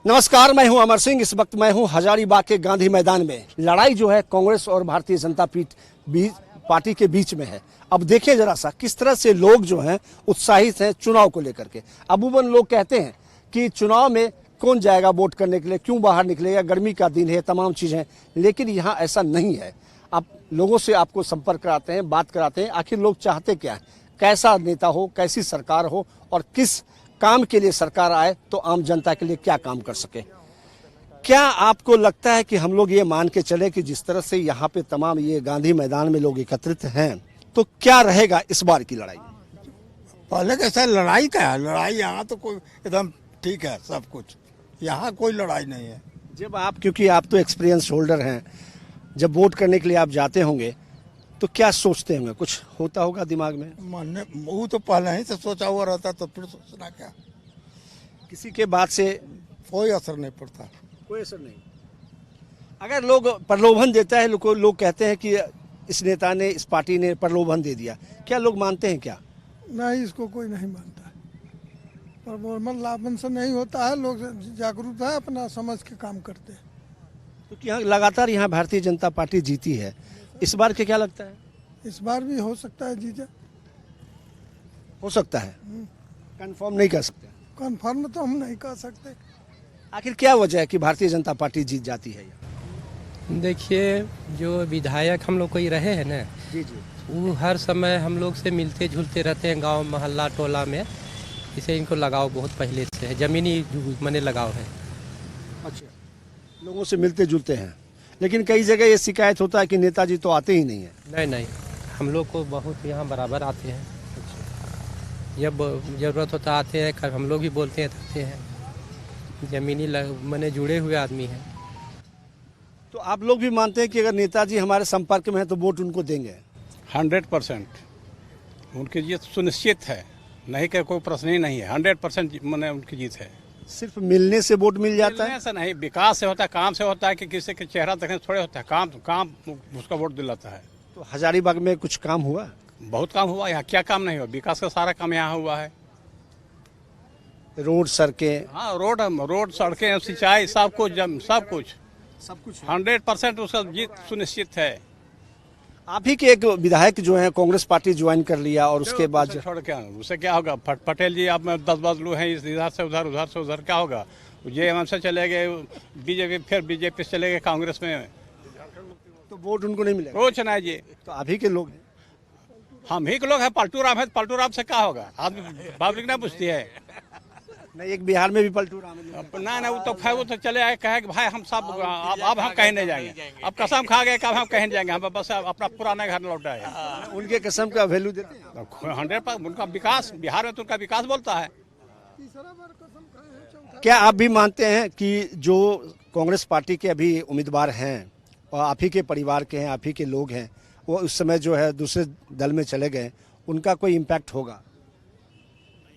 नमस्कार, मैं हूं अमर सिंह। इस वक्त मैं हूं हजारीबाग के गांधी मैदान में। लड़ाई जो है कांग्रेस और भारतीय जनता पार्टी के बीच में है। अब देखिए जरा सा किस तरह से लोग जो हैं उत्साहित हैं चुनाव को लेकर के। अमूमन लोग कहते हैं कि चुनाव में कौन जाएगा वोट करने के लिए, क्यों बाहर निकलेगा, गर्मी का दिन है, तमाम चीजें, लेकिन यहाँ ऐसा नहीं है। आप लोगों से आपको संपर्क कराते हैं, बात कराते हैं, आखिर लोग चाहते क्या है, कैसा नेता हो, कैसी सरकार हो और किस काम के लिए सरकार आए तो आम जनता के लिए क्या काम कर सके। क्या आपको लगता है कि हम लोग ये मान के चले कि जिस तरह से यहाँ पे तमाम ये गांधी मैदान में लोग एकत्रित हैं तो क्या रहेगा इस बार की लड़ाई? पहले कैसा लड़ाई का है, लड़ाई यहाँ तो कोई एकदम ठीक है, सब कुछ यहाँ कोई लड़ाई नहीं है। जब आप, क्योंकि आप तो एक्सपीरियंस होल्डर हैं, जब वोट करने के लिए आप जाते होंगे तो क्या सोचते होंगे, कुछ होता होगा दिमाग में? मन वो तो पहले ही से सोचा हुआ रहता, तो फिर सोचना क्या, किसी के बात से कोई असर नहीं पड़ता। कोई असर नहीं। अगर लोग प्रलोभन देता है, लोग कहते हैं कि इस नेता ने, इस पार्टी ने प्रलोभन दे दिया, क्या लोग मानते हैं? क्या नहीं, इसको कोई नहीं मानता है। प्रलोभन लाभन से नहीं होता है, लोग जागरूक है, अपना समझ के काम करते हैं। तो यहाँ लगातार यहाँ भारतीय जनता पार्टी जीती है, इस बार के क्या लगता है? इस बार भी हो सकता है जीते, हो सकता है, कंफर्म नहीं कर सकते। कन्फर्म तो हम नहीं कर सकते। आखिर क्या वजह है कि भारतीय जनता पार्टी जीत जाती है? देखिए, जो विधायक हम लोग कोई रहे हैं ना, जी जी, वो हर समय हम लोग से मिलते जुलते रहते हैं, गांव मोहल्ला टोला में। इसे इनको लगाव बहुत पहले से है, जमीनी मने लगाव है। अच्छा, लोगों से मिलते जुलते हैं, लेकिन कई जगह ये शिकायत होता है कि नेताजी तो आते ही नहीं है। नहीं नहीं, हम लोग को बहुत यहाँ बराबर आते हैं। जब जरूरत होता आते हैं, हम लोग भी बोलते हैं आते हैं। जमीनी मने जुड़े हुए आदमी हैं। तो आप लोग भी मानते हैं कि अगर नेताजी हमारे संपर्क में है तो वोट उनको देंगे? 100% उनकी जीत सुनिश्चित है, नहीं कि कोई प्रश्न ही नहीं है। 100% मैंने उनकी जीत है। सिर्फ मिलने से वोट मिल जाता है? ऐसा नहीं, विकास से होता है, काम से होता है कि किसी के चेहरा देखने से थोड़े होता है। काम उसका वोट दिलाता है। तो हजारीबाग में कुछ काम हुआ? बहुत काम हुआ यहाँ, क्या काम नहीं हुआ? विकास का सारा काम यहाँ हुआ है। रोड, सड़कें? हाँ, रोड सड़कें, सिंचाई, सब कुछ 100% उसका जीत सुनिश्चित है। आप ही के एक विधायक जो है कांग्रेस पार्टी ज्वाइन कर लिया और उसके बाद छोड़ क्या, उससे क्या होगा? पटेल जी आप में 10 लोग हैं, इधर से उधर, उधर से उधर, क्या होगा? जेएमएम से चले गए बीजेपी, फिर बीजेपी से चले गए कांग्रेस में, तो वोट उनको नहीं मिलेगा। कुछ नहीं जी। तो आप ही के लोग हैं। हम ही के लोग हैं। पलटू राम है, पलटू राम से क्या होगा? आदमी पब्लिक ना पूछती है। नहीं, एक बिहार में भी पलटू राम है। ना वो तो चले आए, कहे कि भाई हम सब अब हम कहीं नहीं जाएंगे। अब कसम खा गए, कब हम कहीं नहीं जाएंगे, हम बस अपना पुराना घर लौटा है। उनके कसम का वैल्यू देते हैं? 100% उनका विकास, बिहार में तो उनका विकास बोलता है। क्या आप भी मानते हैं कि जो कांग्रेस पार्टी के अभी उम्मीदवार हैं और आप ही के परिवार के हैं, आप ही के लोग हैं, वो उस समय जो है दूसरे दल में चले गए, उनका कोई इम्पैक्ट होगा?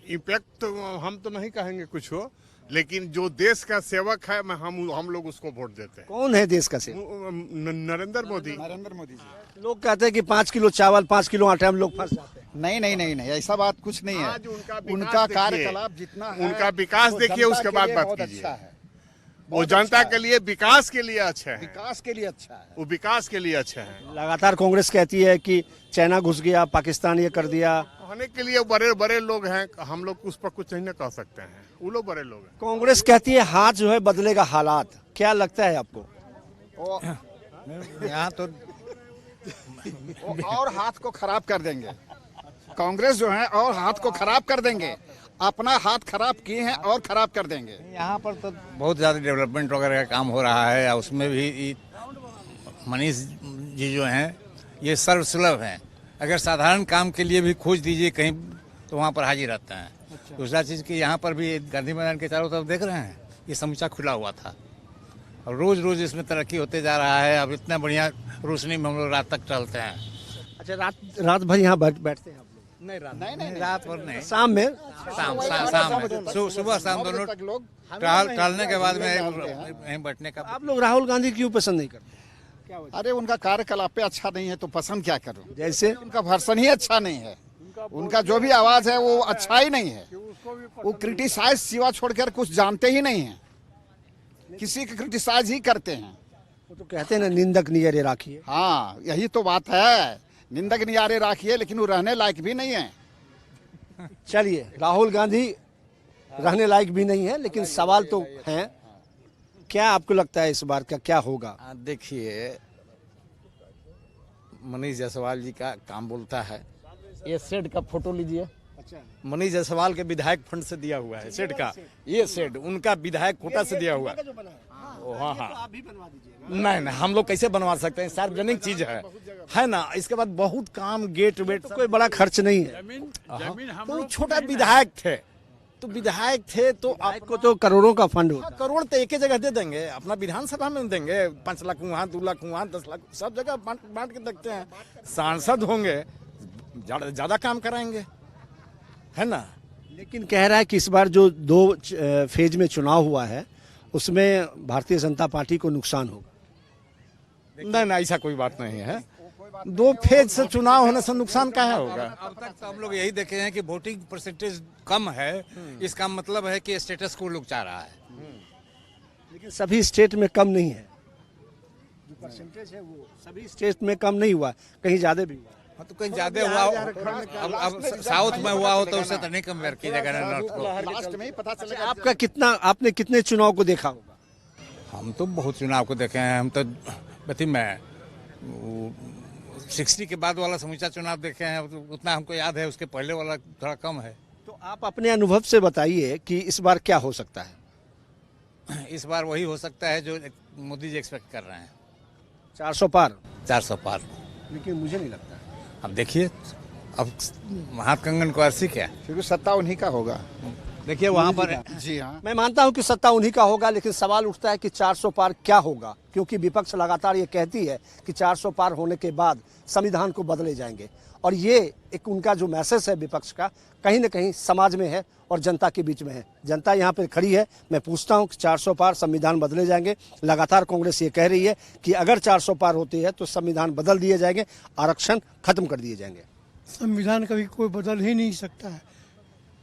इम्पैक्ट तो हम तो नहीं कहेंगे कुछ हो, लेकिन जो देश का सेवक है हम लोग उसको वोट देते हैं। कौन है देश का सेवक? नरेंद्र मोदी जी। लोग कहते हैं कि 5 किलो चावल, 5 किलो आटा हम लोग फंस जाते हैं। नहीं, ऐसा बात कुछ नहीं है। आज उनका कार्यकलाप जितना है, उनका विकास देखिए, उसके बाद बात कीजिए। वो जनता के लिए, विकास के लिए अच्छा है। विकास के लिए अच्छा है। वो विकास के लिए अच्छा है। लगातार कांग्रेस कहती है कि चाइना घुस गया, पाकिस्तान ये कर दिया। होने के लिए बड़े बड़े लोग हैं, हम लोग उस पर कुछ नहीं कह सकते हैं। वो लोग बड़े लोग हैं। कांग्रेस कहती है हाथ जो है बदलेगा हालात, क्या लगता है आपको? यहाँ तो और हाथ को खराब कर देंगे। कांग्रेस जो है और हाथ को खराब कर देंगे। अपना हाथ खराब किए हैं और खराब कर देंगे। यहाँ पर तो बहुत ज़्यादा डेवलपमेंट वगैरह का काम हो रहा है। उसमें भी मनीष जी जो हैं ये सर्वसुलभ हैं। अगर साधारण काम के लिए भी खोज दीजिए कहीं तो वहाँ पर हाजिर रहते हैं। अच्छा। दूसरा चीज़ कि यहाँ पर भी गांधी मैदान के चारों तरफ देख रहे हैं, ये समूचा खुला हुआ था और रोज़ रोज़ इसमें तरक्की होते जा रहा है। अब इतना बढ़िया रोशनी में हम लोग रात तक टहलते हैं। अच्छा, रात भर यहाँ बैठते हैं आप लोग? नहीं, रात भर नहीं, शाम में? शाम में, सुबह शाम दोनों टहलने के बाद में यहीं बैठने का। आप लोग राहुल गांधी क्यों पसंद नहीं करते? अरे उनका कार्यकलाप अच्छा नहीं है तो पसंद क्या करूं? जैसे उनका वर्षन ही अच्छा नहीं है। उनका जो भी आवाज है वो अच्छा ही नहीं है। वो क्रिटिसाइज सिवा छोड़कर कुछ जानते ही नहीं है। किसी की क्रिटिसाइज ही करते हैं। वो तो कहते हैं ना, निंदक नियरे राखिए। हाँ, यही तो बात है, निंदक नियारे राखिए, लेकिन वो रहने लायक भी नहीं है। चलिए, राहुल गांधी रहने लायक भी नहीं है, लेकिन सवाल तो हैं। क्या आपको लगता है इस बार का क्या होगा? देखिए, मनीष जायसवाल जी का काम बोलता है। ये शेड का फोटो लीजिए। मनीष जायसवाल के विधायक फंड से दिया हुआ है शेड का। ये शेड उनका विधायक कोटा से दिया हुआ है। हाँ हाँ, नहीं, हम लोग कैसे बनवा सकते हैं? सार्वजनिक चीज है ना। इसके बाद बहुत काम, गेट वेट, कोई बड़ा खर्च नहीं है। तो छोटा विधायक थे, तो आपको तो करोड़ों का फंड होता है। करोड़ तो एक ही जगह दे देंगे, अपना विधानसभा में देंगे। 5 लाख वहाँ, 2 लाख वहाँ, 10 लाख, सब जगह बांट के देखते हैं। सांसद होंगे, ज्यादा काम कराएंगे, है ना। लेकिन कह रहा है कि इस बार जो 2 फेज में चुनाव हुआ है, उसमें भारतीय जनता पार्टी को नुकसान होगा। नहीं, ऐसा कोई बात नहीं है। 2 फेज से चुनाव होने से नुकसान क्या होगा? अब तक तो हम लोग यही देखे हैं कि वोटिंग परसेंटेज कम है। इसका मतलब है कि स्टेटस को लोग चाह रहा है। लेकिन सभी स्टेट में कम नहीं है। जो परसेंटेज है वो सभी स्टेट में कम नहीं हुआ, कहीं ज्यादा भी हुआ। हाँ, तो कहीं ज्यादा हुआ हो। अब साउथ में हुआ हो तो उससे तो नहीं कंपेयर कीजिएगा ना नॉर्थ को। लास्ट में ही पता चलेगा। आपका कितना, आपने कितने चुनाव को देखा होगा? हम तो बहुत चुनाव को देखे हैं। हम तो मैं 60 के बाद वाला समूचा चुनाव देखे हैं, तो उतना हमको याद है। उसके पहले वाला थोड़ा कम है। तो आप अपने अनुभव से बताइए कि इस बार क्या हो सकता है? इस बार वही हो सकता है जो मोदी जी एक्सपेक्ट कर रहे हैं। 400 पार। 400 पार। लेकिन मुझे नहीं लगता। अब देखिए, अब हाथ कंगन को अर्सी क्या, क्योंकि सत्ता उन्हीं का होगा। देखिए वहाँ पर। जी हाँ, मैं मानता हूं कि सत्ता उन्हीं का होगा, लेकिन सवाल उठता है कि 400 पार क्या होगा, क्योंकि विपक्ष लगातार ये कहती है कि 400 पार होने के बाद संविधान को बदले जाएंगे। और ये एक उनका जो मैसेज है विपक्ष का, कहीं ना कहीं समाज में है और जनता के बीच में है। जनता यहाँ पर खड़ी है। मैं पूछता हूँ कि 400 पार संविधान बदले जाएंगे। लगातार कांग्रेस ये कह रही है कि अगर 400 पार होती है तो संविधान बदल दिए जाएंगे, आरक्षण खत्म कर दिए जाएंगे। संविधान कभी कोई बदल ही नहीं सकता है।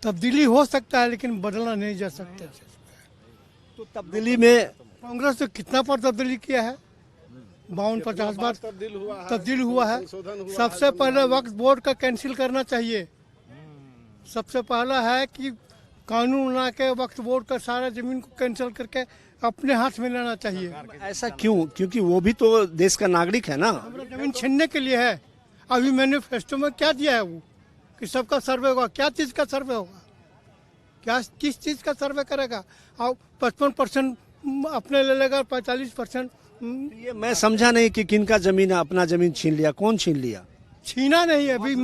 तब्दीली हो सकता है, लेकिन बदलना नहीं जा सकता। तो तब्दीली में कांग्रेस ने कितना पर तब्दीली किया है? 52-50 बार तब्दील हुआ है। सबसे पहले वक्फ बोर्ड का कैंसिल करना चाहिए। सबसे पहला है कि कानून ला के वक्फ बोर्ड का सारा जमीन को कैंसिल करके अपने हाथ में लेना चाहिए। ऐसा क्यों? क्योंकि वो भी तो देश का नागरिक है ना। हमारा जमीन छीनने के लिए है। अभी मैनिफेस्टो में क्या दिया है वो कि सबका सर्वे होगा? क्या चीज का सर्वे होगा? क्या किस चीज का सर्वे करेगा? और 55% अपने ले लेगा, 45%। ये मैं समझा नहीं कि किनका जमीन है, अपना जमीन छीन लिया। कौन छीन लिया? छीना नहीं है, अभी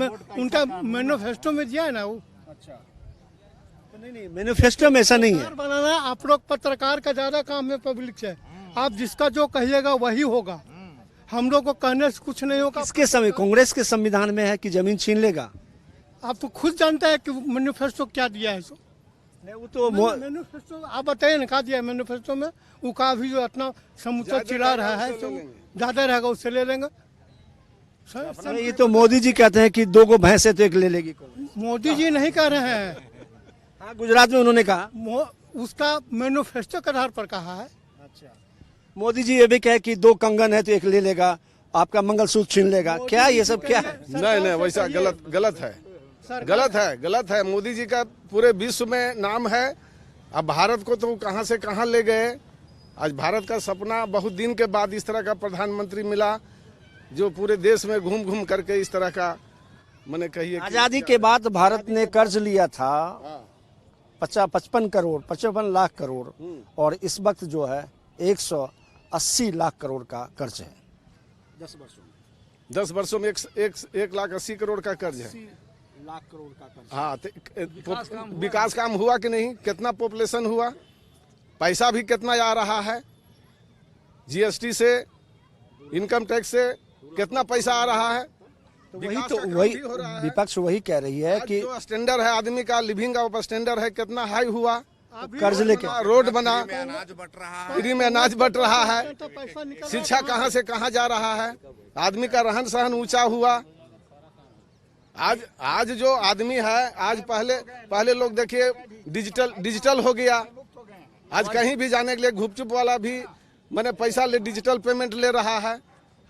उनका मैनिफेस्टो में दिया है ना वो। नहीं, मैनिफेस्टो में ऐसा नहीं है। सरकार बनाना आप लोग पत्रकार का ज्यादा काम है, पब्लिक से। आप जिसका जो कहिएगा वही होगा। हम लोग को कहने से कुछ नहीं होगा। किसके समय कांग्रेस के संविधान में है कि जमीन छीन लेगा? आप तो खुद जानते हैं कि मैनिफेस्टो क्या दिया है। सो नहीं, वो तो मैनिफेस्टो आप बताइए ना, क्या दिया है मैनिफेस्टो में? वो का भी जो इतना समुचा चिल्ला रहा है, तो ज्यादा रहेगा उससे ले लेंगे। ये तो मोदी जी कहते हैं कि 2 को भैंस है तो 1 ले लेगी। मोदी जी नहीं कह रहे हैं। हाँ, गुजरात में उन्होंने कहा। उसका मैनिफेस्टो के आधार पर कहा है। मोदी जी ये भी कहे कि 2 कंगन है तो 1 ले लेगा, आपका मंगलसूत्र छीन लेगा। क्या ये सब क्या है? नहीं, वैसा गलत है। मोदी जी का पूरे विश्व में नाम है। अब भारत को तो कहां से कहां ले गए। आज भारत का सपना, बहुत दिन के बाद इस तरह का प्रधानमंत्री मिला जो पूरे देश में घूम घूम करके इस तरह का, मैंने कहिए आजादी के बाद भारत ने कर्ज लिया था 55 लाख करोड़, और इस वक्त जो है 180 लाख करोड़ का कर्ज है। 10 वर्षों में 1,80,00,000 करोड़ का कर्ज है। लाख करोड़ का कर्ज। हाँ, तो विकास काम हुआ कि नहीं? कितना पॉपुलेशन हुआ? पैसा भी कितना आ रहा है? जीएसटी से, इनकम टैक्स से कितना पैसा आ रहा है? वही विपक्ष वही कह रही है कि जो स्टैंडर्ड है आदमी का, लिविंग का स्टैंडर्ड है, कितना हाई हुआ? कर्ज लेके रोड बना, फ्री में अनाज बट रहा है। शिक्षा कहाँ से कहाँ जा रहा है? आदमी का रहन सहन ऊंचा हुआ। आज जो आदमी है, आज पहले लोग देखिए डिजिटल हो गया। आज कहीं भी जाने के लिए गुपचुप वाला भी मैंने पैसा ले डिजिटल पेमेंट ले रहा है।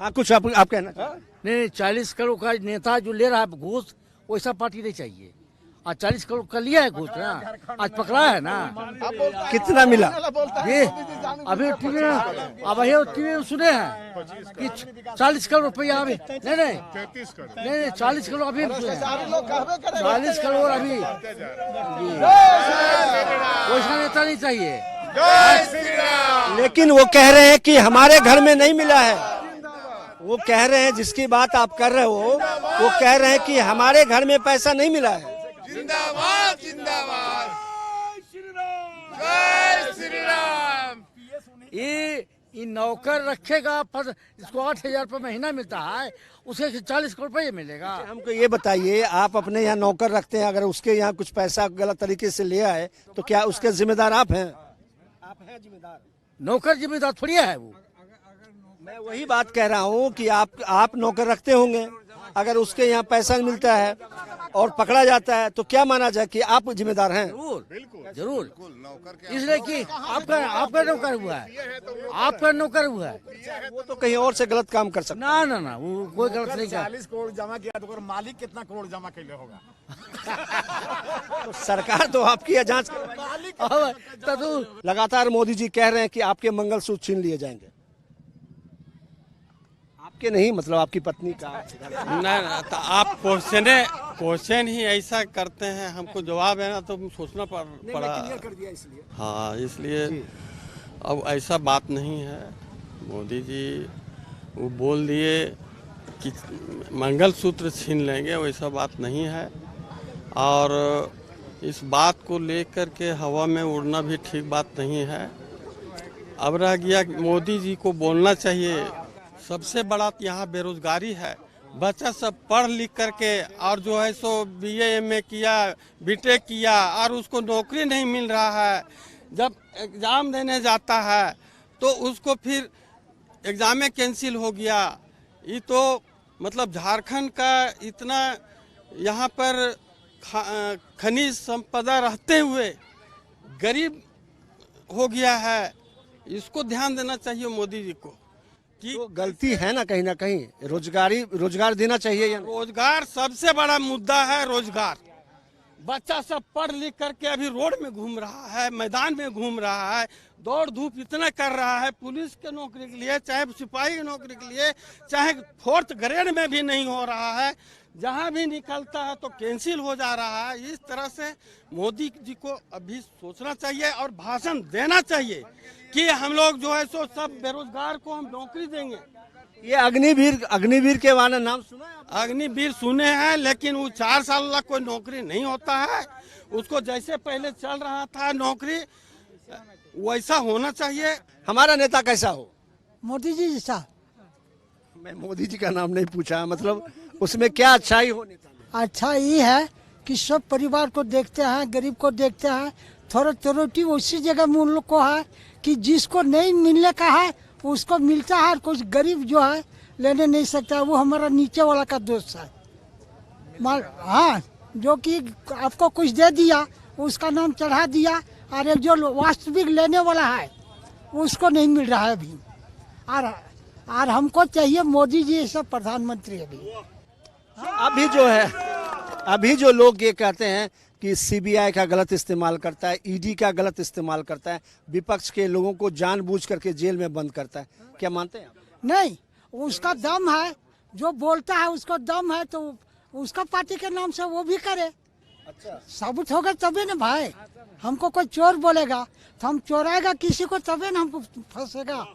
हाँ, कुछ आप कहना चाहिए? नहीं, 40 करोड़ का नेता जो ले रहा है घूस, वैसा पार्टी नहीं चाहिए। आज 40 करोड़ का लिया है घूस ना, आज पकड़ा है ना। कितना मिला? ये अभी टीवी अब ये टीवी में सुने हैं कि 40 करोड़ रुपया अभी नहीं 40 करोड़ अभी 40 करोड़ अभी। वैसा नेता नहीं चाहिए। लेकिन वो कह रहे हैं कि हमारे घर में नहीं मिला है। वो कह रहे हैं, जिसकी बात आप कर रहे हो, वो कह रहे हैं कि हमारे घर में पैसा नहीं मिला है। जिंदाबाद जिंदाबाद जय श्री राम। ये नौकर रखेगा पर इसको 8,000 रुपये महीना मिलता है, उसे 40 करोड़ रुपये मिलेगा। हमको ये बताइए, आप अपने यहाँ नौकर रखते हैं, अगर उसके यहाँ कुछ पैसा गलत तरीके से ले आए तो क्या उसके जिम्मेदार आप हैं? आप हैं जिम्मेदार? नौकर जिम्मेदार थोड़ी है वो। मैं वही बात कह रहा हूँ कि आप नौकर रखते होंगे, अगर उसके यहाँ पैसा मिलता है और पकड़ा जाता है तो क्या माना जाए कि आप जिम्मेदार हैं? जरूर इसलिए कि आपका नौकर हुआ है, आपका नौकर हुआ है। वो तो कहीं और से गलत काम कर सकता ना ना वो कोई गलत नहीं कर। 40 करोड़ जमा किया तो मालिक कितना करोड़ जमा कर होगा? है। तो सरकार तो आपकी है, जांच तो लगातार मोदी जी कह रहे हैं कि आपके मंगलसूत्र छीन लिए जाएंगे। आपके नहीं, मतलब आपकी पत्नी का। नहीं तो आप क्वेश्चन ही ऐसा करते हैं, हमको जवाब है ना तो सोचना पड़ा। हाँ, इसलिए अब ऐसा बात नहीं है। मोदी जी वो बोल दिए कि मंगलसूत्र छीन लेंगे, वैसा बात नहीं है। और इस बात को लेकर के हवा में उड़ना भी ठीक बात नहीं है। अब रह गया मोदी जी को बोलना चाहिए। सबसे बड़ा यहाँ बेरोजगारी है। बच्चा सब पढ़ लिख करके और जो है सो BA MA किया, BTech किया और उसको नौकरी नहीं मिल रहा है। जब एग्ज़ाम देने जाता है तो उसको फिर एग्ज़ाम में कैंसिल हो गया। ये तो मतलब झारखंड का इतना यहाँ पर खनिज संपदा रहते हुए गरीब हो गया है। इसको ध्यान देना चाहिए मोदी जी को कि तो गलती है ना कहीं रोजगार देना चाहिए या नहीं? रोजगार सबसे बड़ा मुद्दा है। रोजगार बच्चा सब पढ़ लिख करके अभी रोड में घूम रहा है, मैदान में घूम रहा है, दौड़ धूप इतना कर रहा है पुलिस के नौकरी के लिए, चाहे सिपाही की नौकरी के लिए, चाहे 4th ग्रेड में भी नहीं हो रहा है। जहां भी निकलता है तो कैंसिल हो जा रहा है। इस तरह से मोदी जी को अभी सोचना चाहिए और भाषण देना चाहिए कि हम लोग जो है सो सब बेरोजगार को हम नौकरी देंगे। ये अग्निवीर के वाला नाम सुना है? अग्निवीर सुने हैं, लेकिन वो 4 साल तक कोई नौकरी नहीं होता है। उसको जैसे पहले चल रहा था नौकरी वैसा होना चाहिए। हमारा नेता कैसा हो? मोदी जी जैसा। मैं मोदी जी का नाम नहीं पूछा, मतलब उसमें क्या अच्छाई हो नेता में? अच्छा ये है कि सब परिवार को देखते हैं, गरीब को देखते हैं। थोड़ा चोरोटी उसी जगह में उन लोग को है कि जिसको नहीं मिलने का है उसको मिलता है, और कुछ गरीब जो है लेने नहीं सकता। वो हमारा नीचे वाला का दोस्त है। हाँ, जो कि आपको कुछ दे दिया उसका नाम चढ़ा दिया, और एक जो वास्तविक लेने वाला है उसको नहीं मिल रहा है अभी। और हमको चाहिए मोदी जी ऐसा प्रधानमंत्री। अभी जो लोग ये कहते हैं कि CBI का गलत इस्तेमाल करता है, ED का गलत इस्तेमाल करता है, विपक्ष के लोगों को जानबूझ करके जेल में बंद करता है, क्या मानते हैं आप? नहीं, उसका दम है, जो बोलता है उसको दम है तो उसका पार्टी के नाम से वो भी करे। अच्छा, साबित होगा तभी ना भाई। हमको कोई चोर बोलेगा तो हम चोराएगा किसी को तभी ना हमको फंसेगा।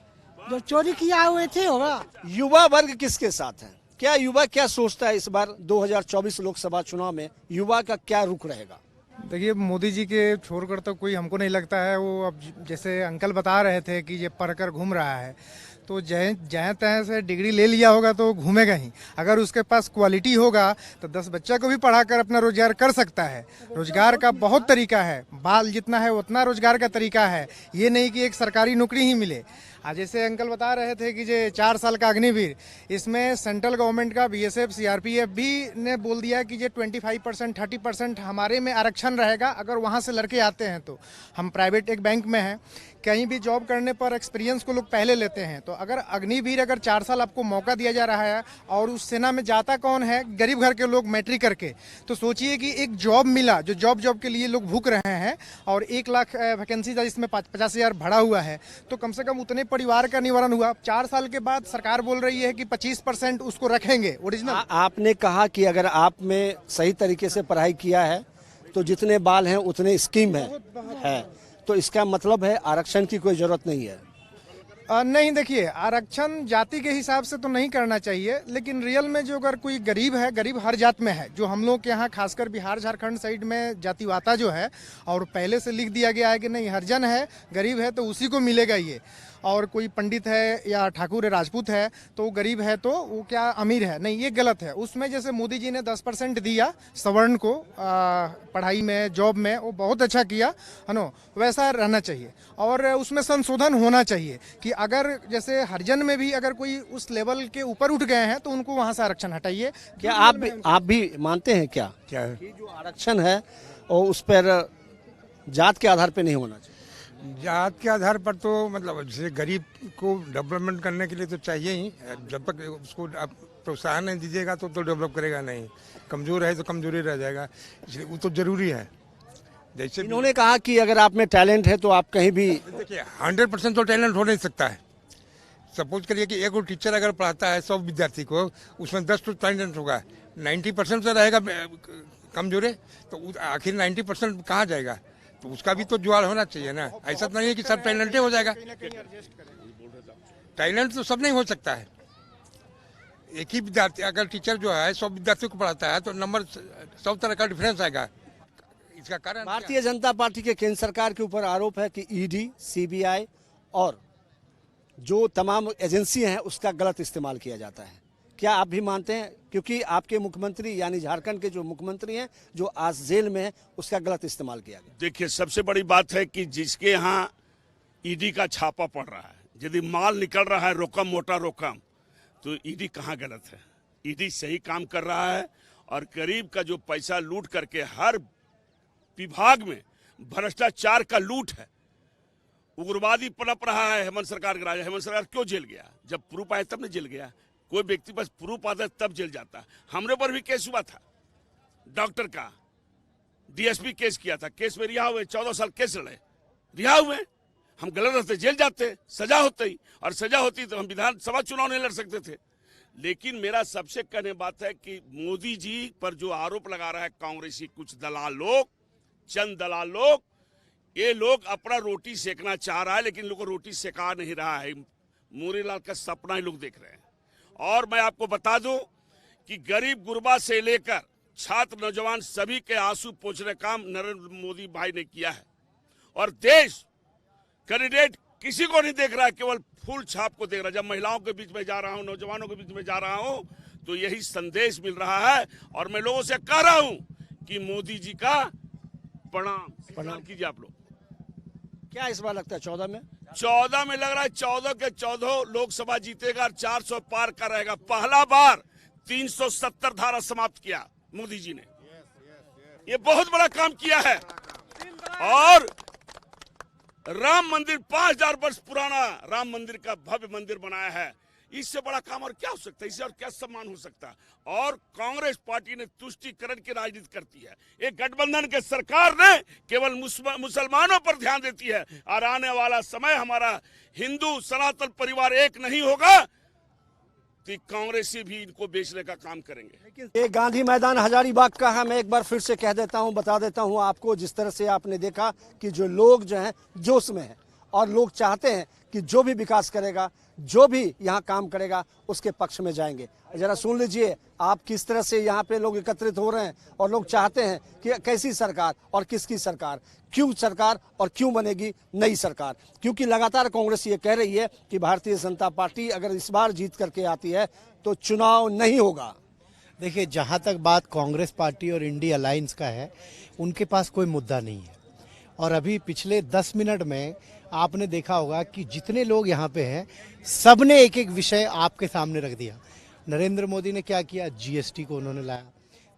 जो चोरी किया हुए थे होगा। युवा वर्ग किसके साथ है? क्या युवा क्या सोचता है इस बार 2024 लोकसभा चुनाव में युवा का क्या रुख रहेगा? देखिए, मोदी जी के छोड़कर तो कोई हमको नहीं लगता है। वो अब जैसे अंकल बता रहे थे कि ये पढ़कर घूम रहा है, तो जहाँ तहाँ से डिग्री ले लिया होगा तो घूमेगा ही। अगर उसके पास क्वालिटी होगा तो 10 बच्चा को भी पढ़ाकर अपना रोजगार कर सकता है। रोजगार का बहुत तरीका है, बाल जितना है उतना रोजगार का तरीका है। ये नहीं कि एक सरकारी नौकरी ही मिले। आज जैसे अंकल बता रहे थे कि ये 4 साल का अग्निवीर, इसमें सेंट्रल गवर्नमेंट का बीएसएफ सीआरपीएफ भी ने बोल दिया कि ये 25% 30% हमारे में आरक्षण रहेगा अगर वहाँ से लड़के आते हैं। तो हम प्राइवेट एक बैंक में हैं, कहीं भी जॉब करने पर एक्सपीरियंस को लोग पहले लेते हैं। तो अगर अग्निवीर अगर 4 साल आपको मौका दिया जा रहा है और उस सेना में जाता कौन है, गरीब घर के लोग मैट्रिक करके, तो सोचिए कि एक जॉब मिला जो जॉब के लिए लोग भूख रहे हैं और 1 लाख वैकेंसी था जिसमें 50,000 भरा हुआ है, तो कम से कम उतने परिवार का निवारण हुआ। 4 साल के बाद सरकार बोल रही है कि 25% उसको रखेंगे ओरिजिनल। आपने कहा कि अगर आप में सही तरीके से पढ़ाई किया है तो जितने बाल हैं उतने स्कीम है, तो इसका मतलब है आरक्षण की कोई जरूरत नहीं है। नहीं, देखिए आरक्षण जाति के हिसाब से तो नहीं करना चाहिए, लेकिन रियल में जो अगर कोई गरीब है, गरीब हर जात में है, जो हम लोग के यहाँ खासकर बिहार झारखंड साइड में जातिवाता जो है, और पहले से लिख दिया गया है कि नहीं हरिजन है, गरीब है तो उसी को मिलेगा ये, और कोई पंडित है या ठाकुर है, राजपूत है तो वो गरीब है तो वो क्या अमीर है, नहीं, ये गलत है। उसमें जैसे मोदी जी ने 10% दिया सवर्ण को पढ़ाई में, जॉब में, वो बहुत अच्छा किया है ना, वैसा रहना चाहिए। और उसमें संशोधन होना चाहिए कि अगर जैसे हरिजन में भी अगर कोई उस लेवल के ऊपर उठ गए हैं तो उनको वहाँ से आरक्षण हटाइए। क्या आप भी मानते हैं क्या कि जो आरक्षण है और उस पर जात के आधार पर नहीं होना चाहिए? जात के आधार पर तो मतलब जैसे गरीब को डेवलपमेंट करने के लिए तो चाहिए ही, जब तक उसको आप प्रोत्साहन नहीं दीजिएगा तो डेवलप करेगा नहीं। कमजोर है तो कमजोरी रह जाएगा, इसलिए वो तो जरूरी है। जैसे इन्होंने कहा कि अगर आप में टैलेंट है तो आप कहीं भी, देखिए 100% तो टैलेंट हो नहीं सकता है। सपोज करिए कि एक टीचर अगर पढ़ाता है 100 विद्यार्थी को, उसमें 10 तो टैलेंट होगा, 90% से रहेगा कमजोरी, तो आखिर 90% कहाँ जाएगा? तो उसका भी तो जुगाड़ होना चाहिए ना। ऐसा तो नहीं है कि सब टैलेंटेड हो जाएगा, टैलेंट तो सब नहीं हो सकता है। एक ही विद्यार्थी अगर टीचर जो है 100 विद्यार्थियों को पढ़ाता है तो नंबर 100 तरह का डिफरेंस आएगा। इसका कारण भारतीय जनता पार्टी के केंद्र सरकार के ऊपर आरोप है कि ईडी, सीबीआई और जो तमाम एजेंसी हैं उसका गलत इस्तेमाल किया जाता है। क्या आप भी मानते हैं, क्योंकि आपके मुख्यमंत्री यानी झारखंड के जो मुख्यमंत्री हैं जो आज जेल में है, उसका गलत इस्तेमाल किया गया? देखिए, सबसे बड़ी बात है कि जिसके यहाँ ईडी का छापा पड़ रहा है, यदि माल निकल रहा है रोकम मोटा रोकम, तो ईडी कहाँ गलत है? ईडी सही काम कर रहा है और गरीब का जो पैसा लूट करके हर विभाग में भ्रष्टाचार का लूट है। उग्रवादी पनप रहा है हेमंत सरकार के राज। हेमंत सरकार क्यों जेल गया? जब प्रूफ आया तब नहीं जेल गया। कोई व्यक्ति बस प्रूफ आता है तब जेल जाता है। हमरे पर भी केस हुआ था, डॉक्टर का डीएसपी केस किया था, केस में रिहा हुए, 14 साल केस लड़े, रिहा हुए। हम गलत रहते जेल जाते, सजा होती, और सजा होती तो हम विधानसभा चुनाव नहीं लड़ सकते थे। लेकिन मेरा सबसे कहने बात है कि मोदी जी पर जो आरोप लगा रहा है कांग्रेसी कुछ दलाल लोग, चंद दलाल लोग, ये लोग अपना रोटी सेकना चाह रहा है, लेकिन लोग रोटी सेका नहीं रहा है। मोरीलाल का सपना ही लोग देख रहे हैं। और मैं आपको बता दूं कि गरीब गुरबा से लेकर छात्र नौजवान सभी के आंसू पोंछने का काम नरेंद्र मोदी भाई ने किया है। और देश कैंडिडेट किसी को नहीं देख रहा है, केवल फूल छाप को देख रहा है। जब महिलाओं के बीच में जा रहा हूं, नौजवानों के बीच में जा रहा हूं, तो यही संदेश मिल रहा है। और मैं लोगों से कह रहा हूं कि मोदी जी का प्रणाम कीजिए आप लोग। क्या इस बार लगता है 14 में लग रहा है 14 के 14 लोकसभा जीतेगा और 400 पार का रहेगा। पहला बार 370 धारा समाप्त किया मोदी जी ने, ये बहुत बड़ा काम किया है। और राम मंदिर 5000 वर्ष पुराना राम मंदिर का भव्य मंदिर बनाया है। इससे बड़ा काम और क्या हो सकता है? इससे और क्या सम्मान हो सकता है? और कांग्रेस पार्टी ने तुष्टीकरण की राजनीति करती है। एक गठबंधन के सरकार ने केवल मुसलमानों पर ध्यान देती है। और आने वाला समय हमारा हिंदू सनातन परिवार एक नहीं होगा तो कांग्रेसी भी इनको बेचने का काम करेंगे। ये गांधी मैदान हजारीबाग का है। मैं एक बार फिर से कह देता हूं, बता देता हूं आपको, जिस तरह से आपने देखा कि जो लोग जो हैं जोश में हैं और लोग चाहते हैं कि जो भी विकास करेगा, जो भी यहाँ काम करेगा, उसके पक्ष में जाएंगे। जरा सुन लीजिए आप किस तरह से यहाँ पे लोग एकत्रित हो रहे हैं और लोग चाहते हैं कि कैसी सरकार और किसकी सरकार, क्यों सरकार और क्यों बनेगी नई सरकार। क्योंकि लगातार कांग्रेस ये कह रही है कि भारतीय जनता पार्टी अगर इस बार जीत करके आती है तो चुनाव नहीं होगा। देखिए, जहाँ तक बात कांग्रेस पार्टी और इंडी अलायंस का है, उनके पास कोई मुद्दा नहीं है। और अभी पिछले 10 मिनट में आपने देखा होगा कि जितने लोग यहाँ पे हैं सबने एक एक विषय आपके सामने रख दिया। नरेंद्र मोदी ने क्या किया, जीएसटी को उन्होंने लाया,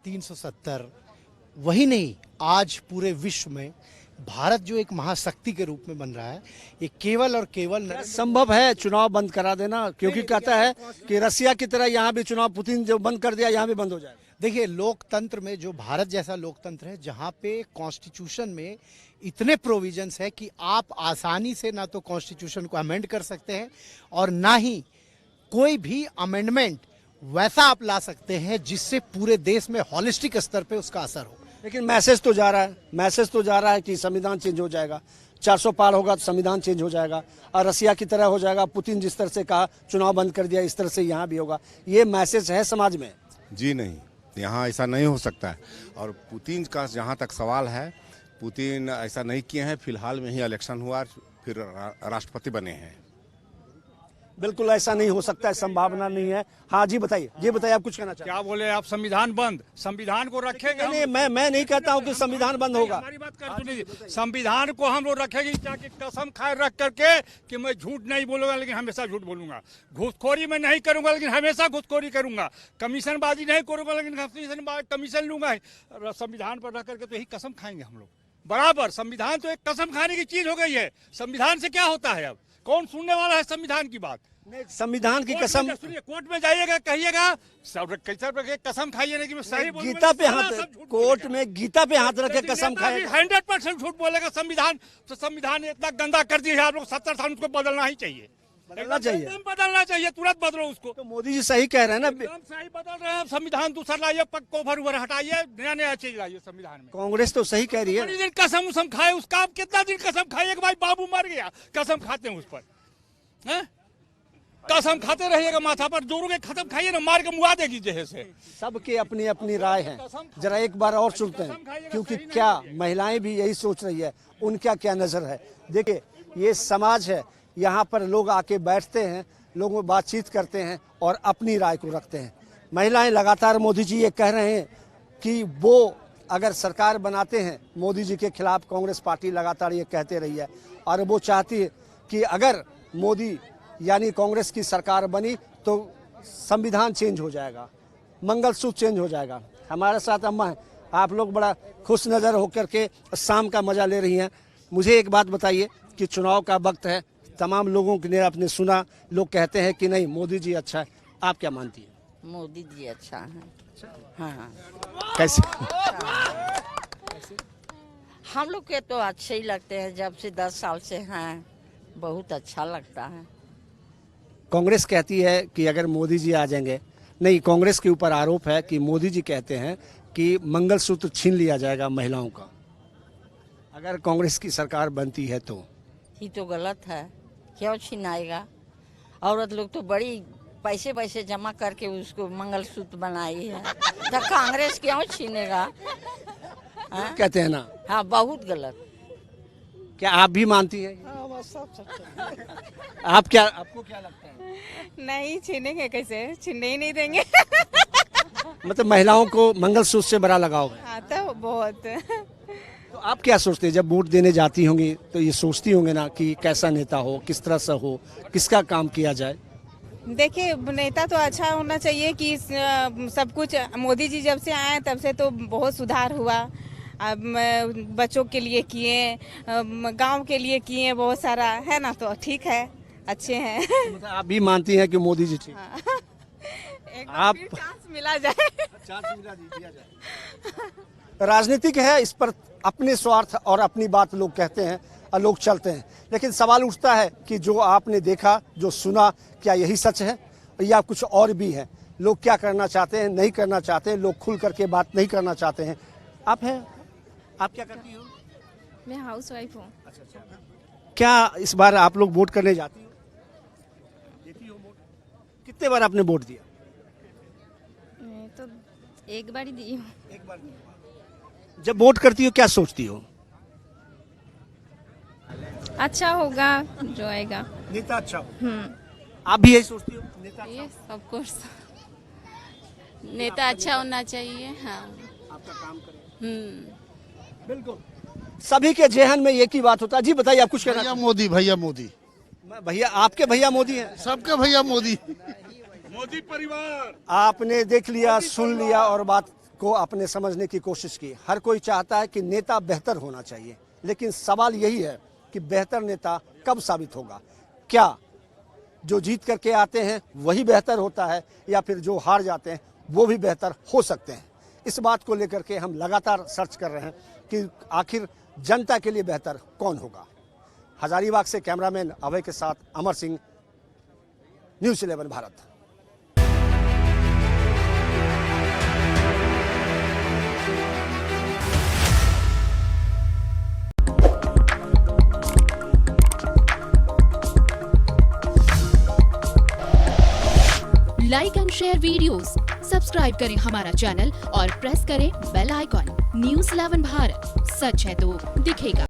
370। वही नहीं, आज पूरे विश्व में भारत जो एक महाशक्ति के रूप में बन रहा है, ये केवल और केवल संभव है चुनाव बंद करा देना, क्योंकि कहता है कि रसिया की तरह यहाँ भी चुनाव पुतिन जो बंद कर दिया यहाँ भी बंद हो जाएगा। देखिए, लोकतंत्र में जो भारत जैसा लोकतंत्र है, जहाँ पे कॉन्स्टिट्यूशन में इतने प्रोविजंस है कि आप आसानी से ना तो कॉन्स्टिट्यूशन को अमेंड कर सकते हैं और ना ही कोई भी अमेंडमेंट वैसा आप ला सकते हैं जिससे पूरे देश में हॉलिस्टिक स्तर पे उसका असर हो। लेकिन मैसेज तो जा रहा है कि संविधान चेंज हो जाएगा, 400 पार होगा तो संविधान चेंज हो जाएगा और रसिया की तरह हो जाएगा। पुतिन जिस तरह से कहा चुनाव बंद कर दिया, इस तरह से यहाँ भी होगा। ये मैसेज है समाज में? जी नहीं, यहाँ ऐसा नहीं हो सकता है। और पुतिन का जहाँ तक सवाल है, पुतिन ऐसा नहीं किए हैं। फिलहाल में ही इलेक्शन हुआ, फिर राष्ट्रपति बने हैं। बिल्कुल ऐसा नहीं हो सकता है, संभावना नहीं है। हाँ जी बताइए, आप कुछ कहना चाहते हैं? क्या बोले आप? संविधान बंद, संविधान को रखेंगे? नहीं, मैं नहीं कहता हूँ कि संविधान बंद होगा। हमारी बात कर सुनिए, संविधान को हम लोग रखेंगे जाके कसम खाए रख करके कि मैं झूठ नहीं बोलूंगा, लेकिन हमेशा झूठ बोलूंगा। घूसखोरी मैं नहीं करूंगा, लेकिन हमेशा घूसखोरी करूंगा। कमीशनबाजी नहीं करूंगा, लेकिन कमीशन लूंगा। संविधान पर रख करके तो यही कसम खाएंगे हम लोग बराबर। संविधान तो एक कसम खाने की चीज हो गई है। संविधान से क्या होता है? अब कौन सुनने वाला है संविधान की बात? संविधान की कसम, सुनिए, कोर्ट में जाइएगा, कहिएगा कसम खाइए नहीं कि मैं सही बोलूं। गीता पे हाथ, कोर्ट में गीता पे हाथ रखे कसम खाए। 100% झूठ बोलेगा। संविधान इतना गंदा कर दिया है आप लोग, 70 साल उसको बदलना ही चाहिए। बदलना चाहिए, तुरंत बदलो उसको। तो मोदी जी सही कह रहे हैं ना, सही बदल रहे हैं। संविधान दूसरा लाइए, कोभर उभर हटाइए, नया चीज लाइए संविधान में। कांग्रेस तो सही कह रही है। दिन कसम उसम खाए, उसका आप कितना दिन कसम खाइए? भाई बाबू मर गया, कसम खाते हैं उस पर। कसम खाते रहिएगा, माथा पर जोरोगे, खत्म खाइए ना, मार के मुआ देगी जहे से। सबके अपनी अपनी राय है, जरा एक बार और सुनते हैं, क्योंकि क्या महिलाएं भी यही सोच रही है, उनका क्या नजर है। देखिए, ये समाज है, यहाँ पर लोग आके बैठते हैं, लोगों में बातचीत करते हैं और अपनी राय को रखते हैं। महिलाएं लगातार मोदी जी ये कह रहे हैं कि वो अगर सरकार बनाते हैं, मोदी जी के खिलाफ कांग्रेस पार्टी लगातार ये कहते रही है, और वो चाहती है कि अगर मोदी यानी कांग्रेस की सरकार बनी तो संविधान चेंज हो जाएगा, मंगलसूत्र चेंज हो जाएगा। हमारे साथ अम्मा है, आप लोग बड़ा खुश नज़र होकर के शाम का मजा ले रही हैं। मुझे एक बात बताइए कि चुनाव का वक्त है, तमाम लोगों ने आपने सुना, लोग कहते हैं कि नहीं मोदी जी अच्छा है, आप क्या मानती हैं? मोदी जी अच्छा है। हाँ, कैसे? हम लोग के तो अच्छे ही लगते हैं, जब से 10 साल से हैं, बहुत अच्छा लगता है। कांग्रेस कहती है कि अगर मोदी जी आ जाएंगे, नहीं, कांग्रेस के ऊपर आरोप है कि मोदी जी कहते हैं कि मंगलसूत्र छीन लिया जाएगा महिलाओं का अगर कांग्रेस की सरकार बनती है तो। ये तो गलत है, क्यों छीनाएगा? औरत लोग तो बड़ी पैसे जमा करके उसको मंगलसूत्र बनाई है, तो कांग्रेस क्यों छीनेगा? कहते हैं ना। हाँ, बहुत गलत। क्या आप भी मानती हैं? आपको क्या लगता है? नहीं छीनेंगे, कैसे छीनने ही नहीं देंगे। मतलब महिलाओं को मंगलसूत्र से बड़ा लगाव है? हाँ, तो बहुत। तो आप क्या सोचते हैं, जब वोट देने जाती होंगी तो ये सोचती होंगे ना कि कैसा नेता हो, किस तरह से हो, किसका काम किया जाए? देखिए, नेता तो अच्छा होना चाहिए कि सब कुछ। मोदी जी जब से आए तब से तो बहुत सुधार हुआ। अब बच्चों के लिए किए, गांव के लिए किए, बहुत सारा है ना, तो ठीक है, अच्छे हैं। मतलब आप भी मानती हैं कि मोदी जी ठीक? हाँ। एक आप चांस मिला जाए, दिया जाए। राजनीतिक है, इस पर अपने स्वार्थ और अपनी बात लोग कहते हैं और लोग चलते हैं, लेकिन सवाल उठता है कि जो आपने देखा, जो सुना, क्या यही सच है या कुछ और भी है? लोग क्या करना चाहते हैं, नहीं करना चाहते हैं, लोग खुल करके बात नहीं करना चाहते हैं। आप क्या करती हो? मैं हाउसवाइफ हूँ। क्या इस बार आप लोग वोट करने जाती हो? देती हो वोट? कितने बार आपने वोट दिया? मैं तो एक बार ही दी हूँ। एक बार दी। जब वोट करती हो क्या सोचती हो? अच्छा होगा जो आएगा, नेता अच्छा हो। आप भी यही सोचती हो? नेता ये सब कुछ नेता अच्छा होना चाहिए। हाँ, आपका काम करे। बिल्कुल। सभी के जेहन में एक ही बात होता है। जी बताइए, आप कुछ कहना? भैया मोदी भैया, आपके भैया मोदी हैं? सबके भैया मोदी परिवार। आपने देख लिया, सुन लिया और बात को अपने समझने की कोशिश की। हर कोई चाहता है कि नेता बेहतर होना चाहिए, लेकिन सवाल यही है कि बेहतर नेता कब साबित होगा? क्या जो जीत करके आते हैं वही बेहतर होता है, या फिर जो हार जाते हैं वो भी बेहतर हो सकते हैं? इस बात को लेकर के हम लगातार सर्च कर रहे हैं कि आखिर जनता के लिए बेहतर कौन होगा। हजारीबाग से कैमरामैन अभय के साथ Amar Singh, news 11 Bharat. Like and share videos, subscribe करें हमारा चैनल और प्रेस करें बेल आइकॉन। न्यूज़ 11 भारत, सच है तो दिखेगा।